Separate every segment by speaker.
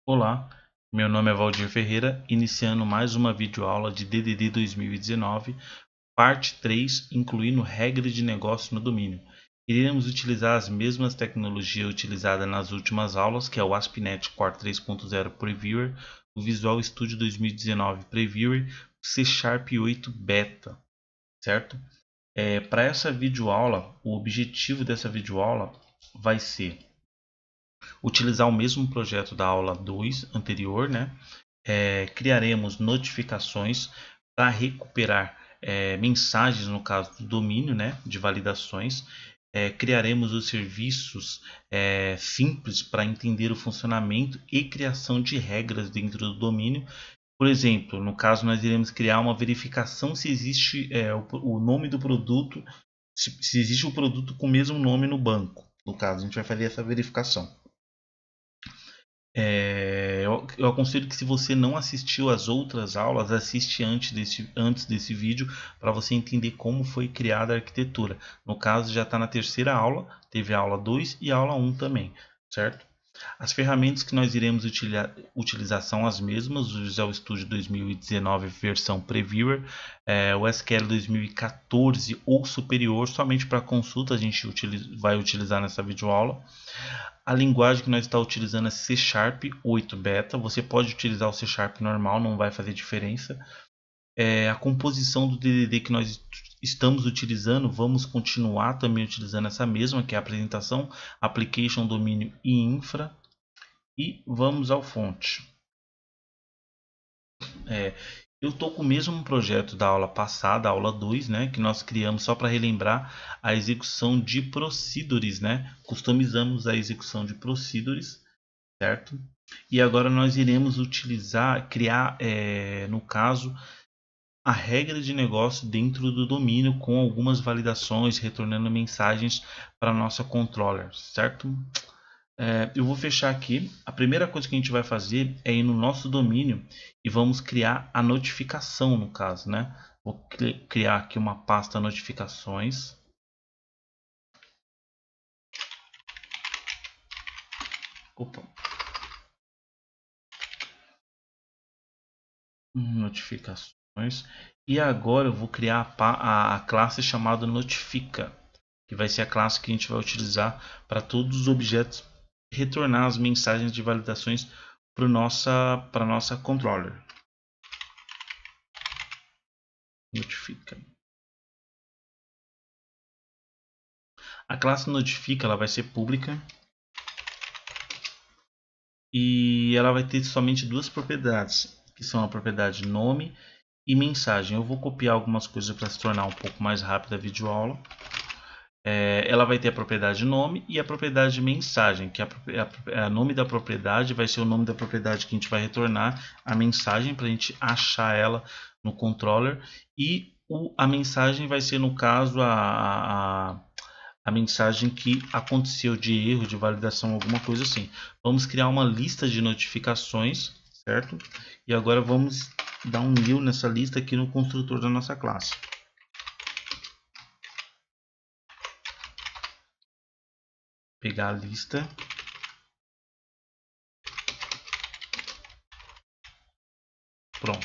Speaker 1: Olá, meu nome é Valdir Ferreira, iniciando mais uma videoaula de DDD 2019, parte 3, incluindo regras de negócio no domínio. Iremos utilizar as mesmas tecnologias utilizadas nas últimas aulas, que é o ASP.NET Core 3.0 Previewer, o Visual Studio 2019 Previewer, o C Sharp 8 Beta, certo? Para essa videoaula, o objetivo dessa videoaula vai ser utilizar o mesmo projeto da aula 2 anterior, né? Criaremos notificações para recuperar mensagens, no caso do domínio, né, de validações. Criaremos os serviços simples para entender o funcionamento e criação de regras dentro do domínio. Por exemplo, no caso, nós iremos criar uma verificação se existe o nome do produto, se existe o produto com o mesmo nome no banco. No caso, a gente vai fazer essa verificação. Eu aconselho que, se você não assistiu às outras aulas, assiste antes desse vídeo para você entender como foi criada a arquitetura. No caso, já está na terceira aula, teve a aula 2 e a aula 1 também, certo? As ferramentas que nós iremos utilizar são as mesmas: o Visual Studio 2019 versão Previewer, o SQL 2014 ou superior, somente para consulta a gente vai utilizar nessa videoaula. A linguagem que nós estamos utilizando é C Sharp 8 Beta. Você pode utilizar o C Sharp normal, não vai fazer diferença. A composição do DDD que nós estamos utilizando, vamos continuar também utilizando essa mesma, que é a apresentação, application, domínio e infra. E vamos ao fonte. Eu estou com o mesmo projeto da aula passada, a aula 2, né, que nós criamos só para relembrar a execução de procedures, né? Customizamos a execução de procedures, certo? E agora nós iremos criar, no caso, a regra de negócio dentro do domínio com algumas validações, retornando mensagens para a nossa controller, certo? Eu vou fechar aqui. A primeira coisa que a gente vai fazer é ir no nosso domínio e vamos criar a notificação, no caso, né? Vou criar aqui uma pasta notificações. Opa. Notificações. E agora eu vou criar a classe chamada notifica, que vai ser a classe que a gente vai utilizar para todos os objetos retornar as mensagens de validações para nossa controller. Notifica. A classe notifica, ela vai ser pública e ela vai ter somente duas propriedades, que são a propriedade nome e mensagem. Eu vou copiar algumas coisas para se tornar um pouco mais rápida a videoaula. Ela vai ter a propriedade nome e a propriedade mensagem, que a nome da propriedade vai ser o nome da propriedade que a gente vai retornar a mensagem para a gente achar ela no controller, e a mensagem vai ser, no caso, a mensagem que aconteceu de erro, de validação, alguma coisa assim. Vamos criar uma lista de notificações, certo? E agora vamos dar um new nessa lista aqui no construtor da nossa classe. Pegar a lista. Pronto.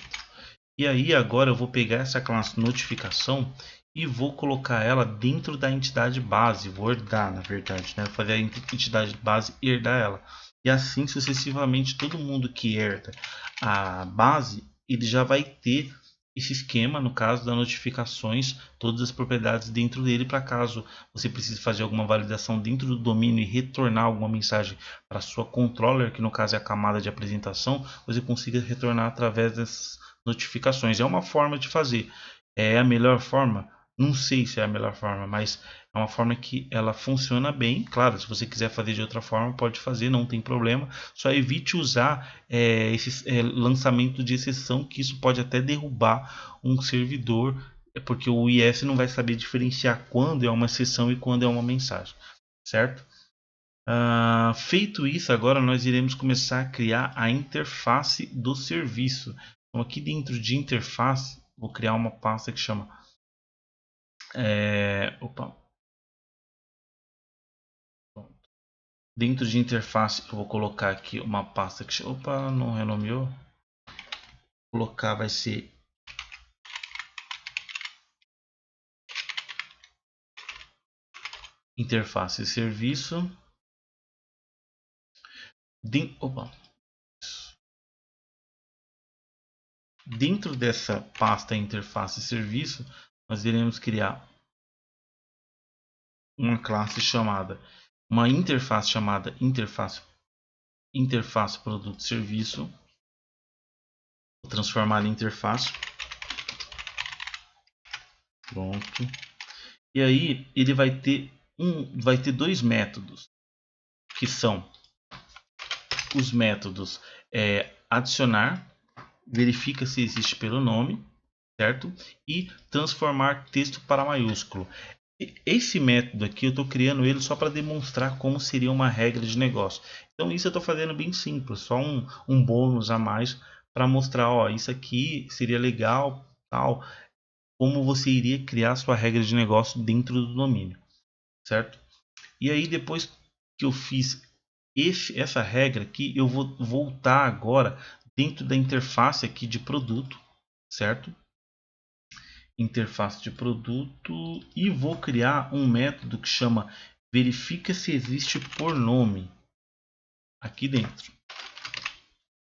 Speaker 1: E aí agora eu vou pegar essa classe notificação e vou colocar ela dentro da entidade base. Vou herdar, na verdade, né? Vou fazer a entidade base e herdar ela. E assim sucessivamente, todo mundo que herda a base, ele já vai ter esse esquema, no caso das notificações, todas as propriedades dentro dele, para caso você precise fazer alguma validação dentro do domínio e retornar alguma mensagem para sua controller, que no caso é a camada de apresentação, você consiga retornar através dessas notificações. É uma forma de fazer. É a melhor forma? Não sei se é a melhor forma, mas é uma forma que ela funciona bem. Claro, se você quiser fazer de outra forma, pode fazer, não tem problema. Só evite usar esse lançamento de exceção, que isso pode até derrubar um servidor, porque o IS não vai saber diferenciar quando é uma exceção e quando é uma mensagem, certo? Feito isso, agora nós iremos começar a criar a interface do serviço. Então, aqui dentro de interface, vou criar uma pasta que chama Dentro de interface eu vou colocar aqui uma pasta que... Opa, não renomeou. Vou colocar, vai ser interface serviço. Dentro dessa pasta interface serviço, nós iremos criar uma classe chamada, uma interface chamada interface produto serviço. Vou transformar em interface. Pronto. E aí ele vai ter dois métodos, que são os métodos adicionar, verifica se existe pelo nome, certo? E transformar texto para maiúsculo. Esse método aqui eu estou criando ele só para demonstrar como seria uma regra de negócio. Então isso eu estou fazendo bem simples, só um bônus a mais para mostrar, ó, isso aqui seria legal, tal, como você iria criar sua regra de negócio dentro do domínio, certo? E aí depois que eu fiz essa regra aqui, eu vou voltar agora dentro da interface aqui de produto, certo? Interface de produto, e vou criar um método que chama verifica se existe por nome. Aqui dentro,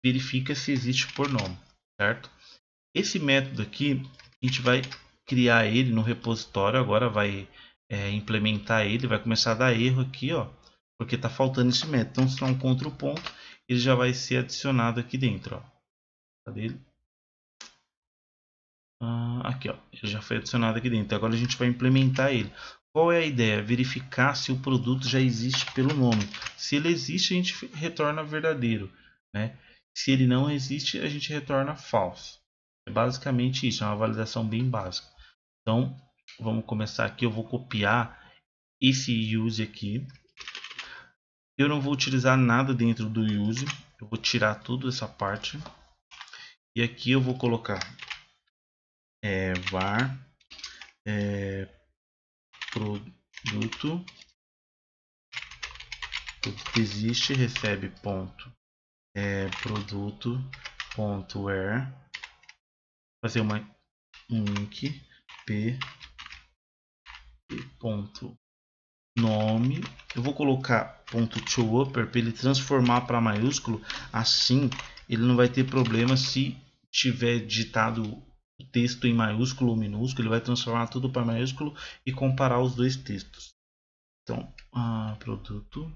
Speaker 1: verifica se existe por nome, certo? Esse método aqui a gente vai criar ele no repositório, agora vai implementar ele, vai começar a dar erro aqui, ó, porque está faltando esse método. Então, se dá um Ctrl ponto, ele já vai ser adicionado aqui dentro, ó. Cadê ele? Aqui, ó, ele já foi adicionado aqui dentro. Agora a gente vai implementar ele. Qual é a ideia? Verificar se o produto já existe pelo nome. Se ele existe, a gente retorna verdadeiro, né? Se ele não existe, a gente retorna false. É basicamente isso, é uma validação bem básica. Então, vamos começar aqui. Eu vou copiar esse use aqui. Eu não vou utilizar nada dentro do use. Eu vou tirar tudo essa parte. E aqui eu vou colocar var produto existe, recebe ponto produto ponto where, fazer um link p ponto nome. Eu vou colocar ponto toUpper para ele transformar para maiúsculo, assim ele não vai ter problema se tiver digitado o texto em maiúsculo ou minúsculo, ele vai transformar tudo para maiúsculo e comparar os dois textos. Então, produto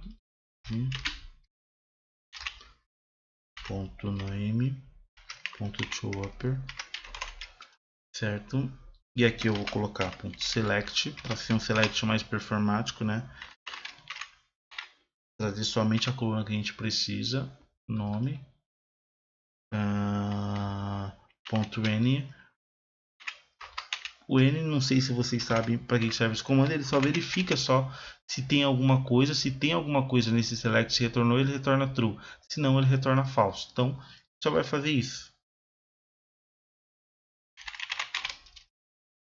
Speaker 1: ponto name ponto toUpper, certo? E aqui eu vou colocar ponto select para ser um select mais performático, né? Trazer somente a coluna que a gente precisa, nome, ponto n. O n, não sei se vocês sabem para que serve esse comando, ele só verifica só se tem alguma coisa. Se tem alguma coisa nesse select se retornou, ele retorna true, se não ele retorna false. Então só vai fazer isso.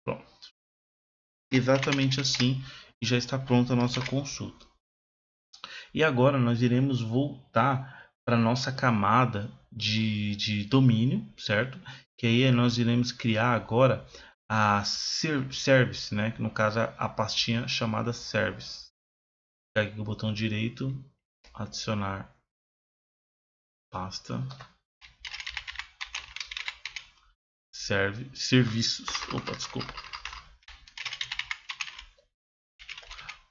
Speaker 1: Pronto, exatamente assim, e já está pronta a nossa consulta. E agora nós iremos voltar para nossa camada de domínio, certo? Que aí nós iremos criar agora a service, né? Que no caso é a pastinha chamada service. Clicar aqui com o botão direito, adicionar pasta, serviços. Opa, desculpa.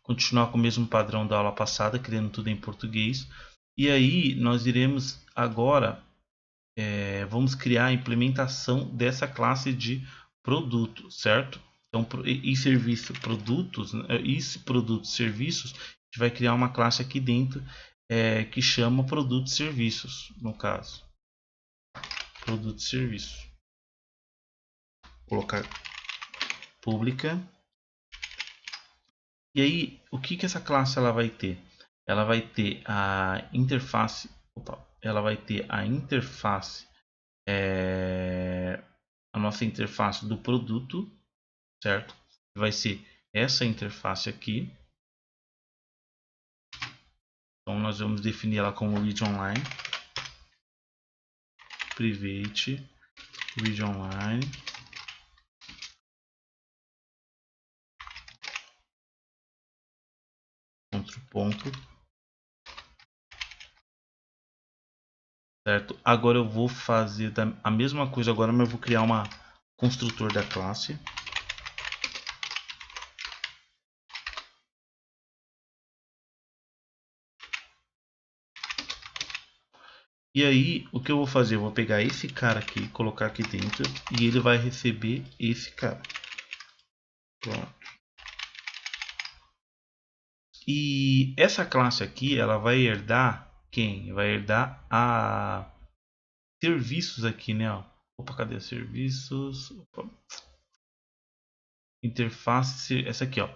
Speaker 1: Continuar com o mesmo padrão da aula passada, criando tudo em português. E aí nós iremos agora vamos criar a implementação dessa classe de produto, certo? Então, e serviço produtos, produtos serviços, a gente vai criar uma classe aqui dentro que chama produtos serviços, no caso, produtos serviços. Colocar pública. E aí, o que essa classe ela vai ter? Ela vai ter a interface, ela vai ter a interface, a nossa interface do produto, certo? Vai ser essa interface aqui. Então nós vamos definir ela como read online, private, read online, outro ponto, certo? Agora eu vou fazer a mesma coisa agora, mas eu vou criar uma construtor da classe. E aí, o que eu vou fazer? Eu vou pegar esse cara aqui, colocar aqui dentro, e ele vai receber esse cara. Pronto. E essa classe aqui, ela vai herdar quem? Vai herdar a serviços aqui, né? Opa, cadê serviços? Opa. Interface, essa aqui, ó.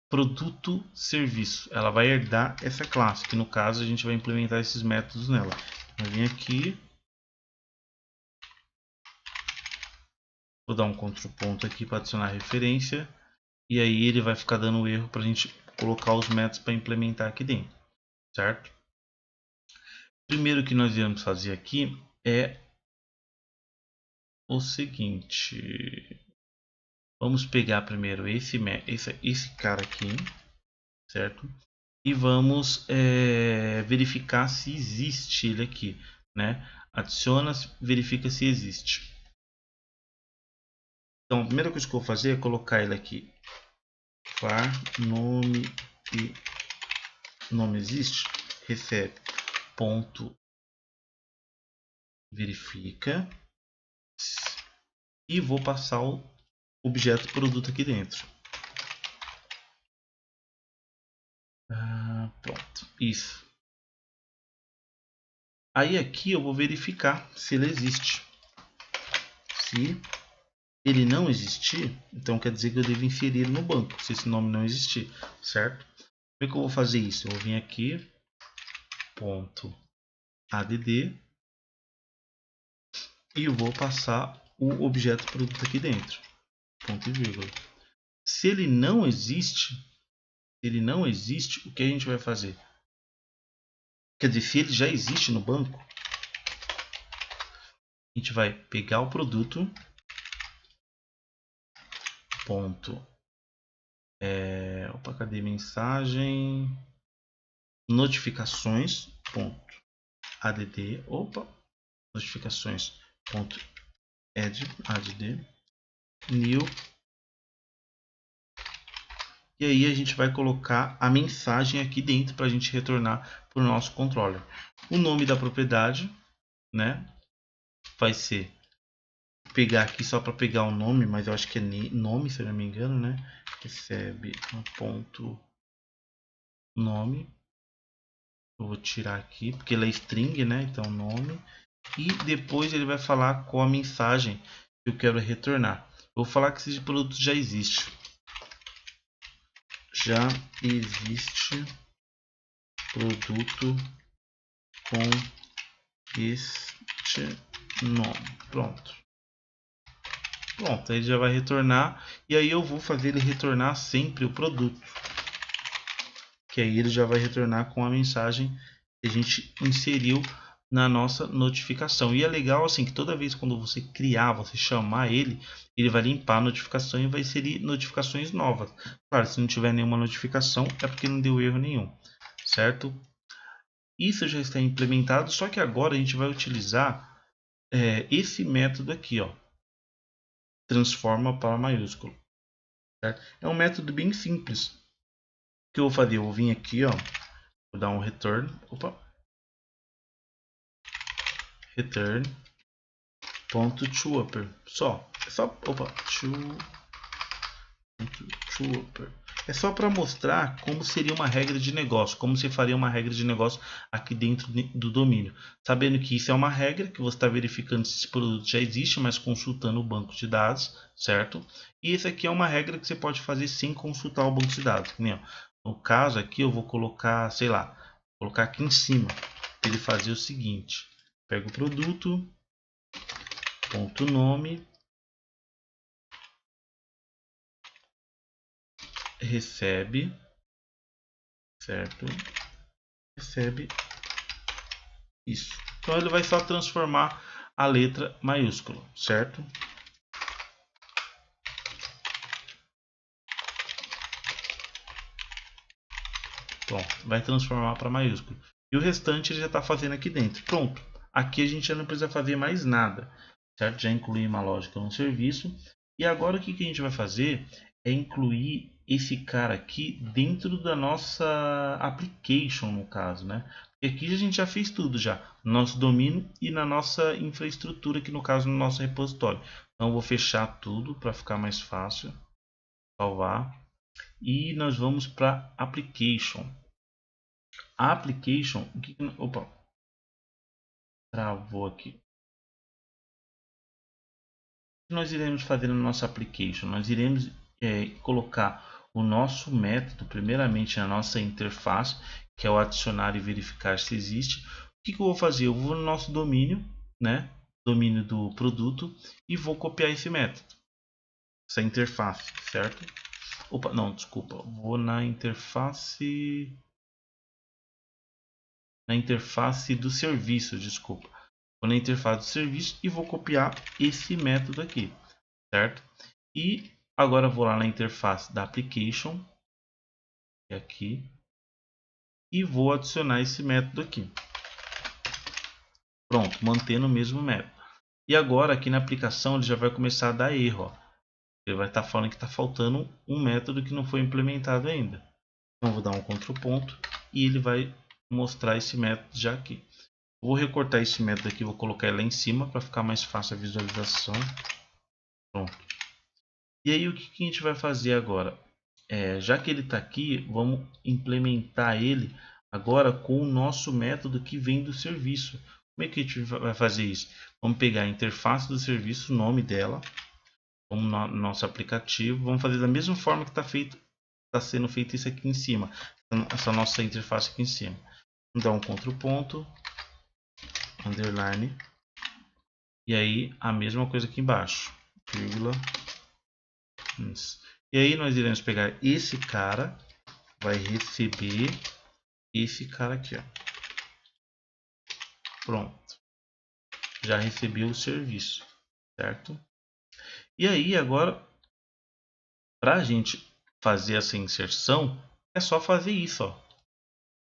Speaker 1: Produto serviço. Ela vai herdar essa classe, que no caso a gente vai implementar esses métodos nela. Vou vir aqui. Vou dar um contraponto aqui para adicionar referência. E aí ele vai ficar dando erro para a gente colocar os métodos para implementar aqui dentro. Certo? Primeiro que nós iremos fazer aqui é o seguinte. Vamos pegar primeiro esse cara aqui, certo? E vamos verificar se existe ele aqui, né? Adiciona, verifica se existe. Então, a primeira coisa que eu vou fazer é colocar ele aqui. Var nome e nome existe, recebe ponto verifica e vou passar o objeto produto aqui dentro. Pronto, isso. Aí aqui eu vou verificar se ele existe. Se ele não existir, então quer dizer que eu devo inserir no banco, se esse nome não existir, certo? Como é que eu vou fazer isso? Eu vou vir aqui, ponto add, e eu vou passar o objeto produto aqui dentro, ponto e vírgula. Se ele não existe, o que a gente vai fazer? Quer dizer, se ele já existe no banco, a gente vai pegar o produto, ponto, opa, cadê mensagem, notificações, ponto, add, opa, notificações, ponto, add, new, e aí a gente vai colocar a mensagem aqui dentro para a gente retornar para o nosso controller. O nome da propriedade, né, vai ser, pegar aqui só para pegar o nome, mas eu acho que é nome, se eu não me engano, né? Recebe um ponto nome. Eu vou tirar aqui porque ele é string, né? Então nome. E depois ele vai falar qual a mensagem que eu quero retornar. Eu vou falar que esse produto já existe. Já existe produto com este nome. Pronto. Pronto, aí ele já vai retornar. E aí eu vou fazer ele retornar sempre o produto. Que aí ele já vai retornar com a mensagem que a gente inseriu na nossa notificação. E é legal assim que toda vez quando você criar, você chamar ele, ele vai limpar a notificação e vai inserir notificações novas. Claro, se não tiver nenhuma notificação é porque não deu erro nenhum, certo? Isso já está implementado, só que agora a gente vai utilizar esse método aqui, ó, transforma para maiúsculo. Certo? É um método bem simples. O que eu vou fazer? Eu vou vir aqui, ó, vou dar um return, opa, return ponto toUpper, só opa, toUpper. É só para mostrar como seria uma regra de negócio, como você faria uma regra de negócio aqui dentro do domínio, sabendo que isso é uma regra que você está verificando se esse produto já existe, mas consultando o banco de dados, certo? E esse aqui é uma regra que você pode fazer sem consultar o banco de dados, né? No caso aqui eu vou colocar, sei lá, colocar aqui em cima para ele fazer o seguinte: pega o produto, ponto nome, recebe, certo? recebe isso. Então ele vai só transformar a letra maiúscula, certo? Pronto, vai transformar para maiúsculo. E o restante ele já está fazendo aqui dentro. Pronto. Aqui a gente já não precisa fazer mais nada, certo? Já incluí uma lógica no serviço. E agora o que a gente vai fazer é incluir esse cara aqui dentro da nossa application, no caso, né? Porque aqui a gente já fez tudo já, no nosso domínio e na nossa infraestrutura, que no caso no nosso repositório. Então eu vou fechar tudo para ficar mais fácil, salvar. E nós vamos para application. A application, opa, travou aqui. O que nós iremos fazer na nossa application? Nós iremos colocar o nosso método, primeiramente na nossa interface, que é o adicionar e verificar se existe. O que eu vou fazer? Eu vou no nosso domínio, né? Domínio do produto, e vou copiar esse método, essa interface, certo? Opa, não, desculpa. Vou na interface do serviço, desculpa. Vou na interface do serviço e vou copiar esse método aqui, certo? E agora vou lá na interface da application, que é aqui, e vou adicionar esse método aqui. Pronto, mantendo o mesmo método. E agora aqui na aplicação ele já vai começar a dar erro, ó. Ele vai estar falando que está faltando um método que não foi implementado ainda. Então vou dar um Ctrl ponto e ele vai mostrar esse método já aqui. Vou recortar esse método aqui, vou colocar ele lá em cima para ficar mais fácil a visualização. Pronto. E aí o que a gente vai fazer agora? Já que ele está aqui, vamos implementar ele agora com o nosso método que vem do serviço. Como é que a gente vai fazer isso? Vamos pegar a interface do serviço, o nome dela, como no nosso aplicativo. Vamos fazer da mesma forma que está sendo feito isso aqui em cima, essa nossa interface aqui em cima. Vamos dar um Ctrl ponto, underline, e aí a mesma coisa aqui embaixo, vírgula. E aí nós iremos pegar esse cara, vai receber esse cara aqui, ó. Pronto, já recebeu o serviço, certo? E aí agora, para a gente fazer essa inserção, é só fazer isso, ó.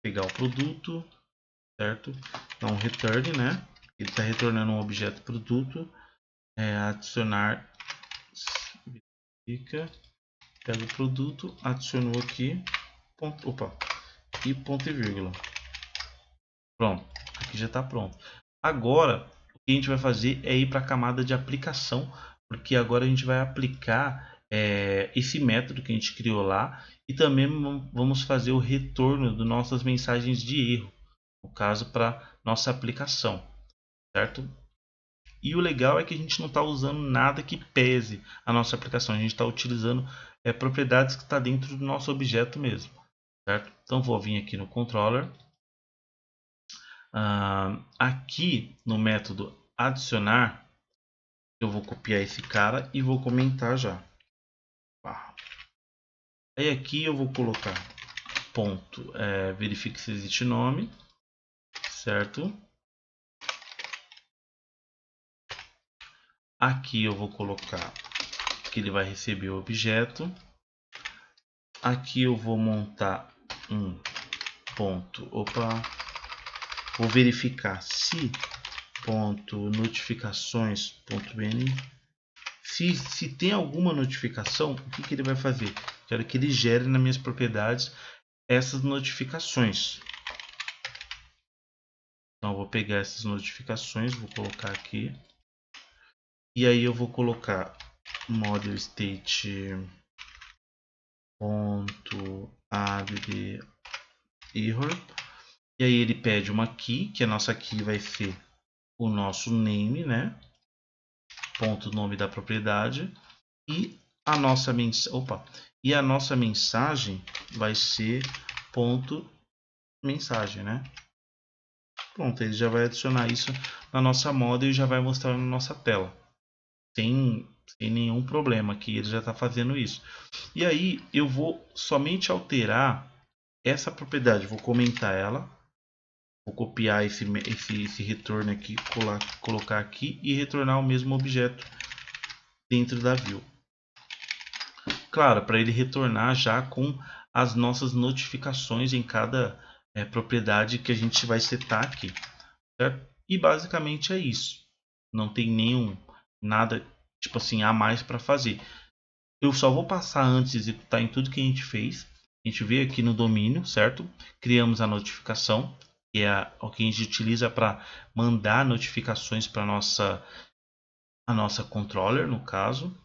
Speaker 1: Pegar o produto, certo? Dar um return, né? Ele está retornando um objeto produto, adicionar, fica, pega o produto, adicionou aqui, ponto, opa, e ponto e vírgula. Pronto, aqui já está pronto. Agora, o que a gente vai fazer é ir para a camada de aplicação, porque agora a gente vai aplicar esse método que a gente criou lá e também vamos fazer o retorno das nossas mensagens de erro, no caso para nossa aplicação, certo? E o legal é que a gente não está usando nada que pese a nossa aplicação, a gente está utilizando propriedades que está dentro do nosso objeto mesmo, certo? Então vou vir aqui no controller. Aqui no método adicionar, eu vou copiar esse cara e vou comentar já. Aí aqui eu vou colocar ponto, verifique se existe nome, certo? Aqui eu vou colocar que ele vai receber o objeto. Aqui eu vou montar um ponto, vou verificar se ponto notificações.bn, se tem alguma notificação, o que ele vai fazer? Quero que ele gere nas minhas propriedades essas notificações. Então eu vou pegar essas notificações, vou colocar aqui, e aí eu vou colocar model state ponto add error, e aí ele pede uma key, que a nossa key vai ser o nosso name, né? Ponto nome da propriedade, e a nossa mensagem vai ser ponto mensagem, né? Pronto, ele já vai adicionar isso na nossa model e já vai mostrar na nossa tela, sem nenhum problema, que ele já está fazendo isso. E aí eu vou somente alterar essa propriedade, vou comentar ela, Vou copiar esse retorno aqui, colocar aqui e retornar o mesmo objeto dentro da view. Claro, para ele retornar já com as nossas notificações em cada propriedade que a gente vai setar aqui, certo? E basicamente é isso. Não tem nada tipo assim a mais para fazer. Eu só vou passar antes de executar em tudo que a gente fez. A gente veio aqui no domínio, certo? Criamos a notificação, que é o que a gente utiliza para mandar notificações para a nossa controller, no caso.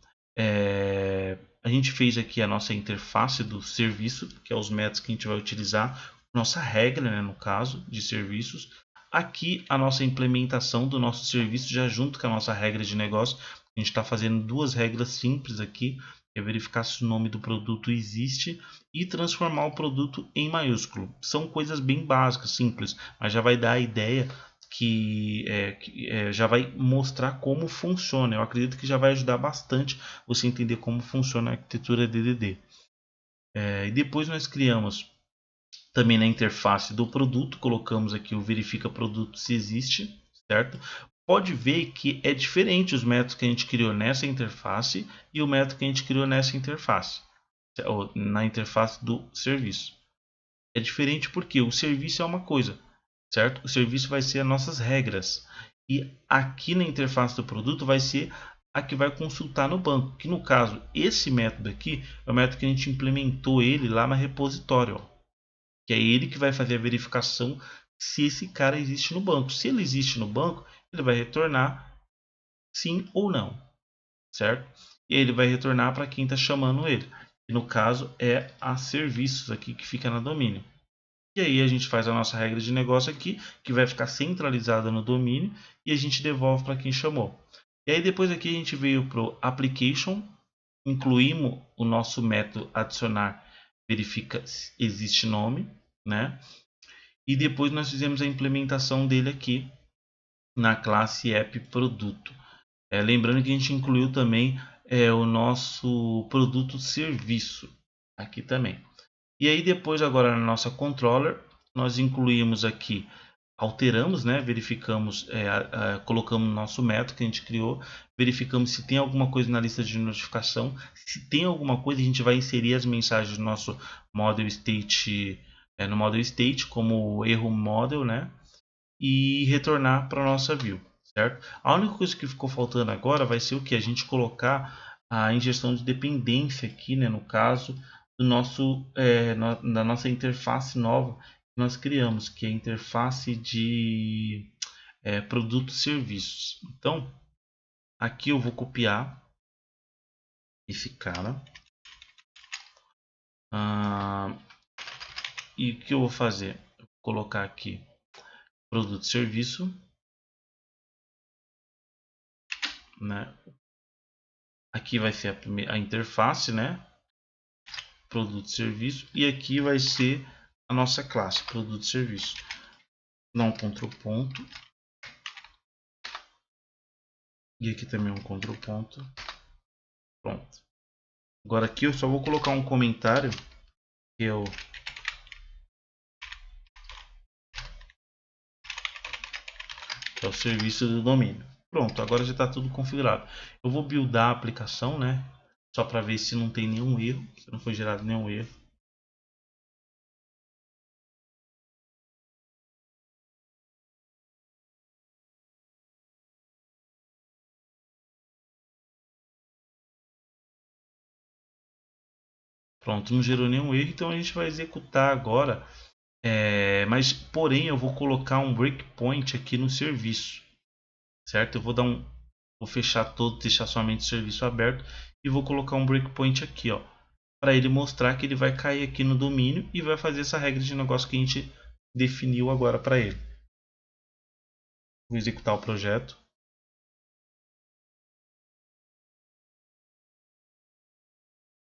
Speaker 1: A gente fez aqui a nossa interface do serviço, que é os métodos que a gente vai utilizar, nossa regra, né, no caso, de serviços. Aqui a nossa implementação do nosso serviço já junto com a nossa regra de negócio. A gente está fazendo duas regras simples aqui, é verificar se o nome do produto existe e transformar o produto em maiúsculo. São coisas bem básicas, simples, mas já vai dar a ideia que já vai mostrar como funciona. Eu acredito que já vai ajudar bastante você entender como funciona a arquitetura DDD. E depois nós criamos também na interface do produto, colocamos aqui o verifica produto se existe, certo? Pode ver que é diferente os métodos que a gente criou nessa interface e o método que a gente criou nessa interface, ou na interface do serviço. É diferente porque o serviço é uma coisa, certo? O serviço vai ser as nossas regras. E aqui na interface do produto vai ser a que vai consultar no banco. Que no caso, esse método aqui é o método que a gente implementou ele lá na repositório. Ó. Que é ele que vai fazer a verificação se esse cara existe no banco. Se ele existe no banco, ele vai retornar sim ou não, certo? E aí ele vai retornar para quem está chamando ele. E no caso é a serviços aqui que fica na domínio. E aí a gente faz a nossa regra de negócio aqui, que vai ficar centralizada no domínio, e a gente devolve para quem chamou. E aí depois aqui a gente veio para o application, incluímos o nosso método adicionar verifica se existe nome, né? E depois nós fizemos a implementação dele aqui na classe app produto. Lembrando que a gente incluiu também o nosso produto serviço aqui também. E aí depois agora na nossa controller nós incluímos aqui, alteramos, né? Verificamos, colocamos no nosso método que a gente criou, verificamos se tem alguma coisa na lista de notificação. Se tem alguma coisa, a gente vai inserir as mensagens do nosso model state no model state como erro model, né? E retornar para a nossa view, certo? A única coisa que ficou faltando agora vai ser o que? A gente colocar a injeção de dependência aqui, né? No caso do nosso, da nossa interface nova que nós criamos, que é a interface de produtos e serviços. Então, aqui eu vou copiar esse cara. E o que eu vou fazer? Eu vou colocar aqui produto e serviço, né? Aqui vai ser a interface, né? Produto e serviço, e aqui vai ser a nossa classe produto e serviço. Dá um contraponto, e aqui também um contraponto. Pronto. Agora aqui eu só vou colocar um comentário que é o serviço do domínio. Pronto, agora já está tudo configurado. Eu vou buildar a aplicação, né? Só para ver se não tem nenhum erro, se não foi gerado nenhum erro. Pronto, não gerou nenhum erro, então a gente vai executar agora. Mas porém eu vou colocar um breakpoint aqui no serviço, certo? Eu vou vou fechar todo, deixar somente o serviço aberto e vou colocar um breakpoint aqui, ó, para ele mostrar que ele vai cair aqui no domínio e vai fazer essa regra de negócio que a gente definiu agora para ele. Vou executar o projeto.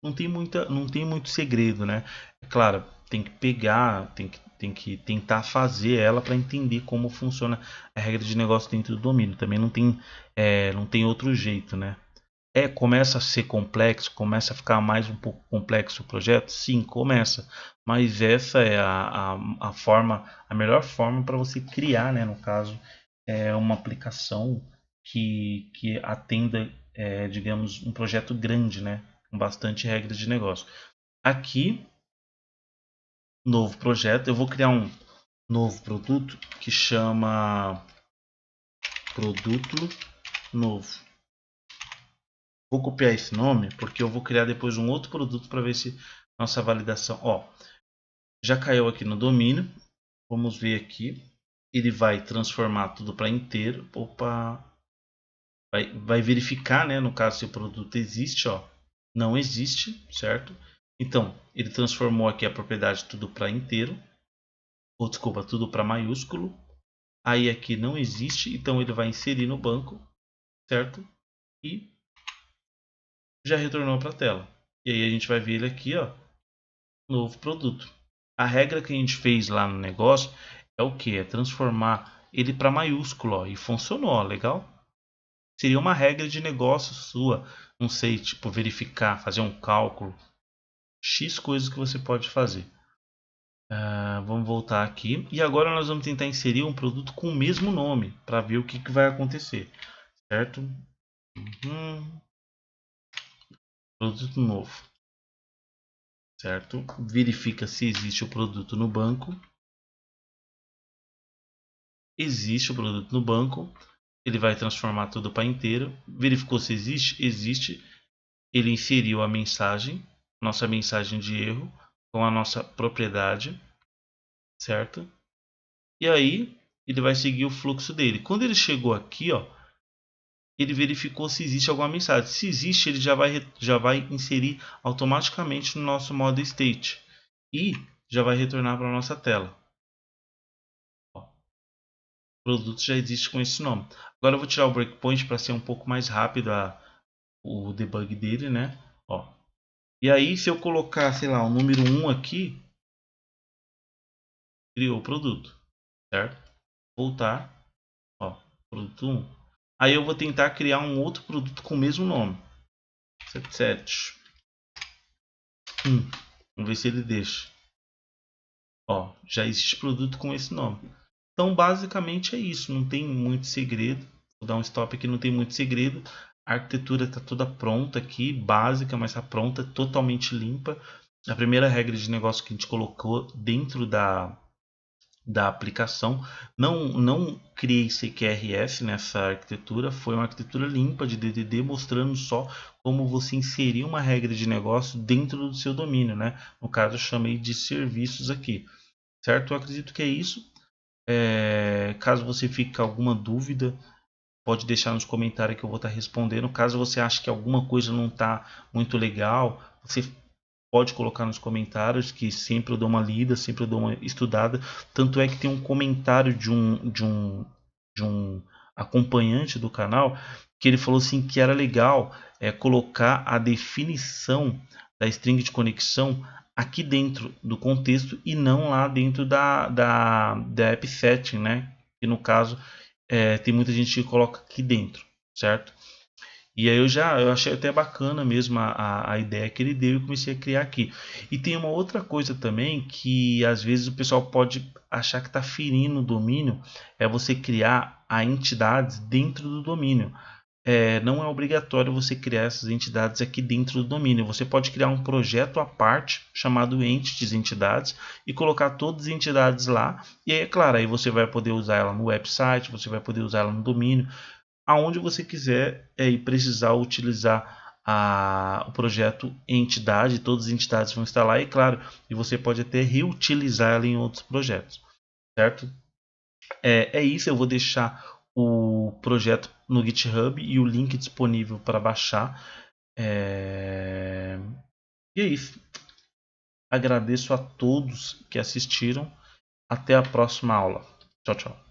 Speaker 1: Não tem muito segredo, né? É claro, tem que pegar, tem que tentar fazer ela para entender como funciona a regra de negócio dentro do domínio. Também não tem outro jeito, né? Começa a ser complexo, começa a ficar mais um pouco complexo o projeto? Sim, começa. Mas essa é a forma, a melhor forma para você criar, né, no caso, uma aplicação que atenda, digamos, um projeto grande, né, com bastante regras de negócio. Aqui, novo projeto, eu vou criar um novo produto que chama produto novo. Vou copiar esse nome porque eu vou criar depois um outro produto para ver se nossa validação, já caiu aqui no domínio. Vamos ver aqui, ele vai transformar tudo para inteiro. Opa, vai verificar, né, no caso se o produto existe, não existe, certo? Então ele transformou aqui a propriedade tudo para inteiro, ou desculpa, tudo para maiúsculo. Aí aqui não existe, então ele vai inserir no banco, certo? E já retornou para a tela. E aí a gente vai ver ele aqui, novo produto. A regra que a gente fez lá no negócio é o que? É transformar ele para maiúsculo, e funcionou, legal? Seria uma regra de negócio sua, não sei, tipo verificar, fazer um cálculo, X coisas que você pode fazer. Vamos voltar aqui e agora nós vamos tentar inserir um produto com o mesmo nome para ver o que vai acontecer, certo? Produto novo, certo? Verifica se existe o produto no banco. Existe o produto no banco. Ele vai transformar tudo para inteiro. Verificou se existe? Existe. Ele inseriu a mensagem, nossa mensagem de erro, com a nossa propriedade, certo? E aí ele vai seguir o fluxo dele. Quando ele chegou aqui, ele verificou se existe alguma mensagem. Se existe, ele já vai inserir automaticamente no nosso model state e já vai retornar para a nossa tela. O produto já existe com esse nome. Agora eu vou tirar o breakpoint para ser um pouco mais rápido o debug dele, né? E aí se eu colocar, sei lá, o número 1 aqui, criou o produto, certo? Voltar, produto 1. Aí eu vou tentar criar um outro produto com o mesmo nome. 77. Vamos ver se ele deixa. Já existe produto com esse nome. Então basicamente é isso, não tem muito segredo. Vou dar um stop aqui, não tem muito segredo. A arquitetura está toda pronta aqui, básica, mas está pronta, totalmente limpa. A primeira regra de negócio que a gente colocou dentro da aplicação, não criei CQRS nessa arquitetura, foi uma arquitetura limpa de DDD, mostrando só como você inserir uma regra de negócio dentro do seu domínio, né? No caso eu chamei de serviços aqui, certo? Eu acredito que é isso. Caso você fique com alguma dúvida, pode deixar nos comentários que eu vou estar respondendo. Caso você ache que alguma coisa não está muito legal, você pode colocar nos comentários, que sempre eu dou uma lida, sempre eu dou uma estudada. Tanto é que tem um comentário de um acompanhante do canal que ele falou assim que era legal colocar a definição da string de conexão aqui dentro do contexto e não lá dentro da app setting, né? Que no caso tem muita gente que coloca aqui dentro, certo? E aí eu achei até bacana mesmo a ideia que ele deu e comecei a criar aqui. E tem uma outra coisa também que às vezes o pessoal pode achar que está ferindo o domínio, é você criar a entidades dentro do domínio. Não é obrigatório você criar essas entidades aqui dentro do domínio. Você pode criar um projeto à parte chamado Entities Entidades e colocar todas as entidades lá. E aí, é claro, aí você vai poder usar ela no website, você vai poder usar ela no domínio, aonde você quiser e precisar utilizar o projeto entidade, todas as entidades vão estar lá, e claro, e você pode até reutilizar ela em outros projetos, certo? É isso, eu vou deixar o projeto no GitHub e o link disponível para baixar. E é isso. Agradeço a todos que assistiram. Até a próxima aula. Tchau, tchau.